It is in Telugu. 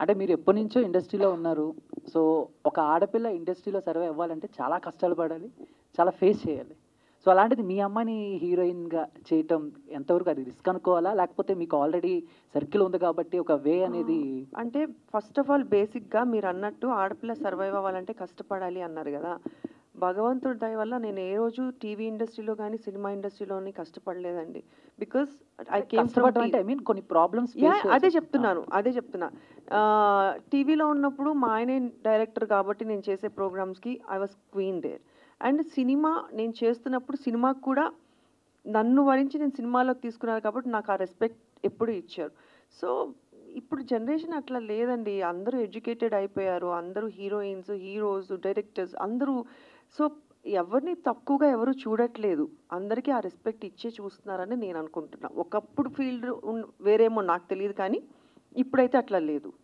అంటే మీరు ఎప్పటినుంచో ఇండస్ట్రీలో ఉన్నారు. సో, ఒక ఆడపిల్ల ఇండస్ట్రీలో సర్వైవ్ అవ్వాలంటే చాలా కష్టాలు పడాలి. చాలా ఫేస్ చేయాలి. సో, అలాంటిది మీ అమ్మని హీరోయిన్‌గా చేయటం ఎంతవరకు అది రిస్క్ అనుకోవాలా? లేకపోతే మీకు ఆల్రెడీ సర్కిల్ ఉంది కాబట్టి ఒక వే అనేది అంటే ఫస్ట్ ఆఫ్ ఆల్ బేసిక్‌గా మీరన్నట్టు ఆడపిల్ల సర్వైవ్ అవ్వాలంటే కష్టపడాలి అన్నారు గదా! భగవంతుడి దయ వల్ల నేను ఏ రోజు టీవీ ఇండస్ట్రీలో గాని, సినిమా ఇండస్ట్రీలోని కష్టపడలేదండి. బికాజ్ ఐ కేమ్ ఫ్రమ్ కష్టపడడం అంటే ఐ మీన్ కొన్ని ప్రాబ్లమ్స్ ఫేస్ యాహ్! అదే చేయాల్సొస్తుంది. చెప్తున్నాను. అదే చెప్తున్నా. టీవీలో ఉన్నప్పుడు మా ఆయనే డైరెక్టర్ కాబట్టి నేను చేసే ప్రోగ్రామ్స్‌కి I was queen there. And cinema నేను చేస్తున్నప్పుడు సినిమాకి కూడా నన్ను వరించి నేను సినిమాలోకి తీసుకున్నారు కాబట్టి నాకు ఆ రెస్పెక్ట్ ఎప్పుడూ ఇచ్చారు. సో, ఇప్పుడు జనరేషన్ అట్లా లేదండి. అందరూ ఎడ్యుకేటెడ్ అయిపోయారు. అందరూ హీరోయిన్స్, హీరోస్, డైరెక్టర్స్ అందరూ. సో, ఎవరిని తక్కువగా ఎవరు చూడట్లేదు. అందరికీ ఆ రెస్పెక్ట్ ఇచ్చే చూస్తున్నారని నేను అనుకుంటున్నా. ఒకప్పుడు ఫీల్డ్ వేరేమో నాకు తెలీదు కానీ, ఇప్పుడైతే అట్లా లేదు.